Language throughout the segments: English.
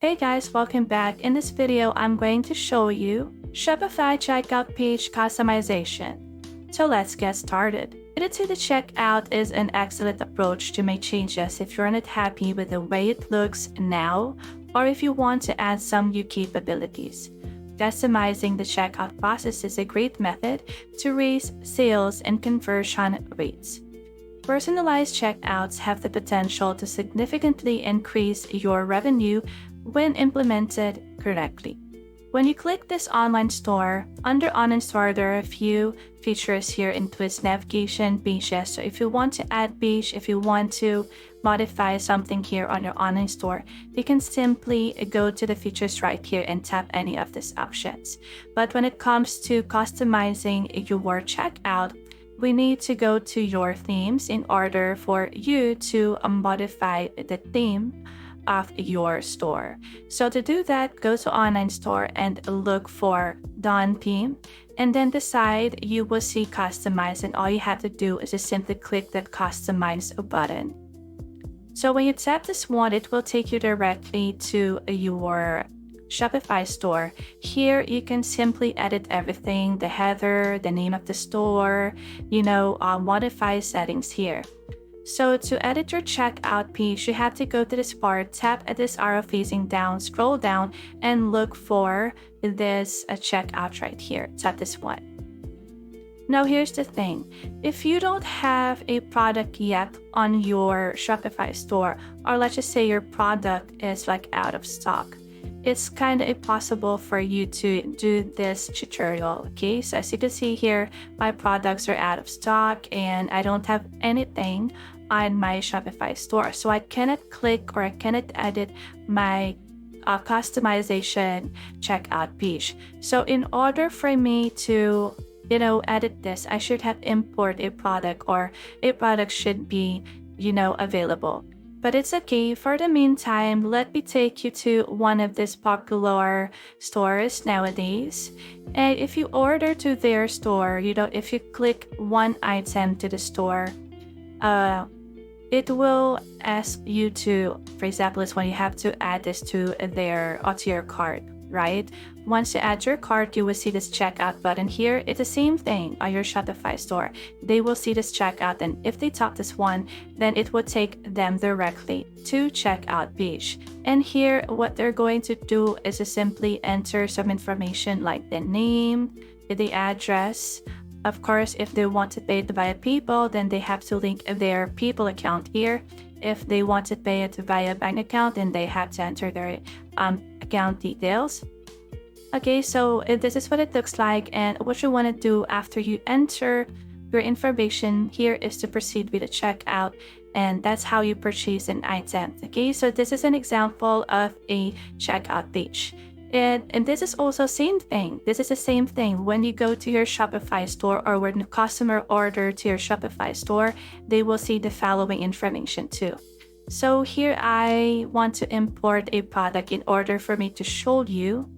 Hey guys, welcome back. In this video, I'm going to show you Shopify checkout page customization. So let's get started. Editing the checkout is an excellent approach to make changes if you're not happy with the way it looks now, or if you want to add some new capabilities. Customizing the checkout process is a great method to raise sales and conversion rates. Personalized checkouts have the potential to significantly increase your revenue when implemented correctly. When you click this online store, under online store, there are a few features here into its navigation pages. So if you want to add page, if you want to modify something here on your online store, you can simply go to the features right here and tap any of these options. But when it comes to customizing your checkout, we need to go to your themes in order for you to modify the theme of your store. So to do that, go to online store and look for Done theme, and then decide you will see customize, and all you have to do is just simply click that customize button. So when you tap this one, it will take you directly to your Shopify store. Here you can simply edit everything, the header, the name of the store, modify settings here. So to edit your checkout page, you have to go to this part, tap at this arrow facing down, scroll down, and look for this checkout right here. Tap this one. Now here's the thing. If you don't have a product yet on your Shopify store, or let's just say your product is out of stock, it's kind of impossible for you to do this tutorial. Okay, so as you can see here, my products are out of stock and I don't have anything on my Shopify store, so I cannot click or I cannot edit my customization checkout page. So in order for me to edit this, I should have import a product, or a product should be available. But it's okay. For the meantime, let me take you to one of these popular stores nowadays. And if you order to their store, if you click one item to the store, it will ask you to, for example, it's when you have to add this to your cart, right? Once you add your cart, you will see this checkout button here. It's the same thing on your Shopify store. They will see this checkout, and if they tap this one, then it will take them directly to checkout page. And here, what they're going to do is to simply enter some information like the name, the address. Of course, if they want to pay it via PayPal, then they have to link their PayPal account here. If they want to pay it via bank account, then they have to enter their account details. Okay, so this is what it looks like, and what you want to do after you enter your information here is to proceed with the checkout, and that's how you purchase an item. Okay, so this is an example of a checkout page. And this is also same thing. This is the same thing when you go to your Shopify store, or when the customer order to your Shopify store, they will see the following information too. So here I want to import a product in order for me to show you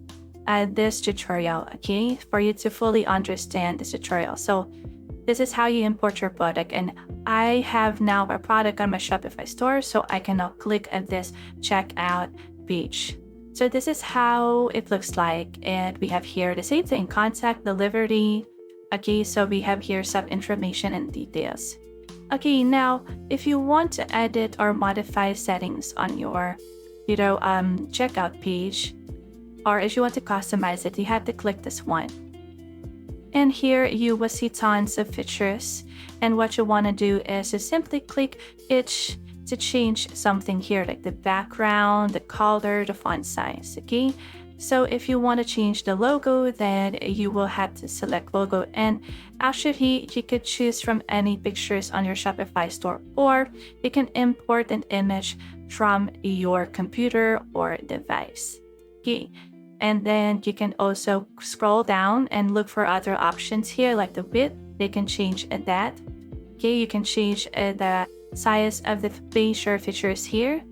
this tutorial, okay, for you to fully understand this tutorial. So this is how you import your product, and I have now a product on my Shopify store, so I can now click at this checkout page. So this is how it looks like, and we have here the same thing, contact, delivery. Okay, so we have here some information and details. Okay, now if you want to edit or modify settings on your checkout page, or if you want to customize it, you have to click this one. And here you will see tons of features, and what you want to do is to simply click each to change something here, like the background, the color, the font size. Okay, so if you want to change the logo, then you will have to select logo, and actually you could choose from any pictures on your Shopify store, or you can import an image from your computer or device. Okay, and then you can also scroll down and look for other options here, like the width. They can change that. Okay, you can change the size of the page or features here.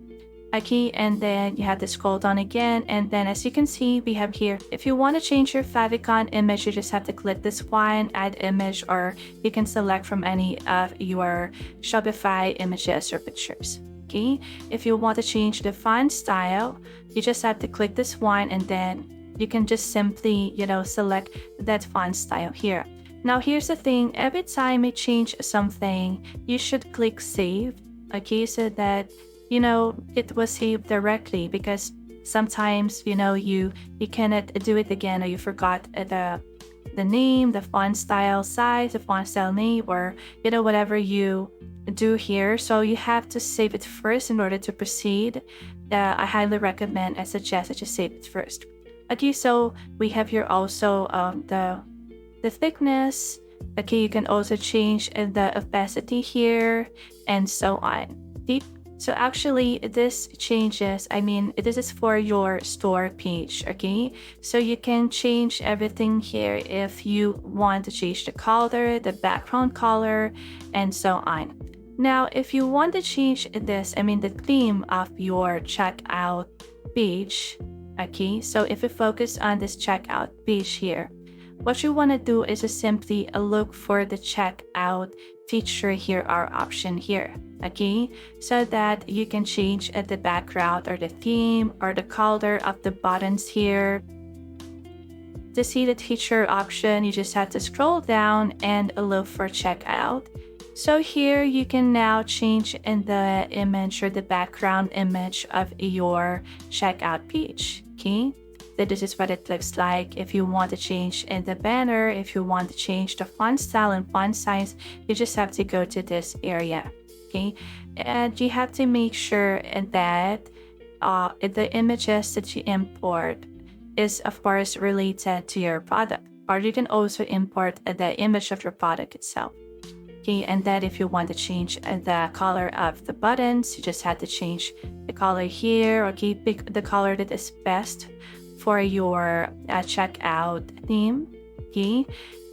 Okay, and then you have to scroll down again, and then as you can see, we have here, if you want to change your favicon image, you just have to click this one, add image, or you can select from any of your Shopify images or pictures. Okay, if you want to change the font style, you just have to click this one and then you can just simply, select that font style here. Now, here's the thing, every time you change something, you should click save, okay, so that, it was saved directly, because sometimes, you cannot do it again, or you forgot the name, the font style size, the font style name, or, whatever you do here. So you have to save it first in order to proceed. I highly recommend, I suggest that you save it first. Okay, so we have here also the thickness. Okay, you can also change the opacity here and so on. Okay? So actually this changes, this is for your store page, okay? So you can change everything here if you want to change the color, the background color, and so on. Now, if you want to change this, the theme of your checkout page, okay? So if you focus on this checkout page here, what you want to do is to simply look for the checkout feature here or option here, okay? So that you can change the background or the theme or the color of the buttons here. To see the feature option, you just have to scroll down and look for checkout. So here you can now change in the image or the background image of your checkout page, okay? So this is what it looks like. If you want to change in the banner, if you want to change the font style and font size, you just have to go to this area, okay? And you have to make sure that the images that you import is of course related to your product, or you can also import the image of your product itself. Okay, and that if you want to change the color of the buttons, you just have to change the color here, okay? Pick the color that is best for your checkout theme, okay?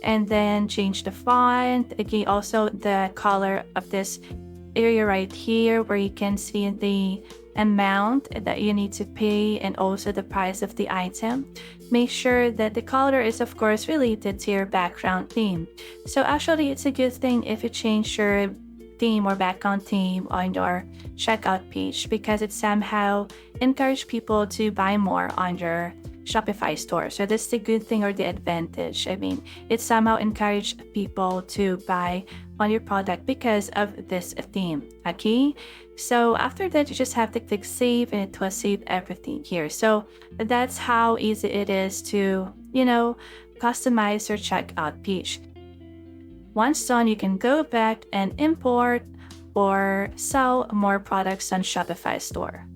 And then change the font, okay? Also the color of this area right here where you can see the amount that you need to pay and also the price of the item. Make sure that the color is of course related to your background theme. So actually it's a good thing if you change your theme or background theme on your checkout page, because it somehow encourages people to buy more on your Shopify store. So that's the good thing or the advantage. It somehow encourages people to buy on your product because of this theme, okay? So after that, you just have to click save and it will save everything here. So that's how easy it is to, customize your checkout page. Once done, you can go back and import or sell more products on Shopify store.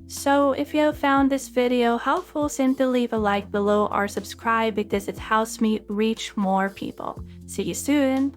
So if you have found this video helpful, simply leave a like below or subscribe, because it helps me reach more people. See you soon!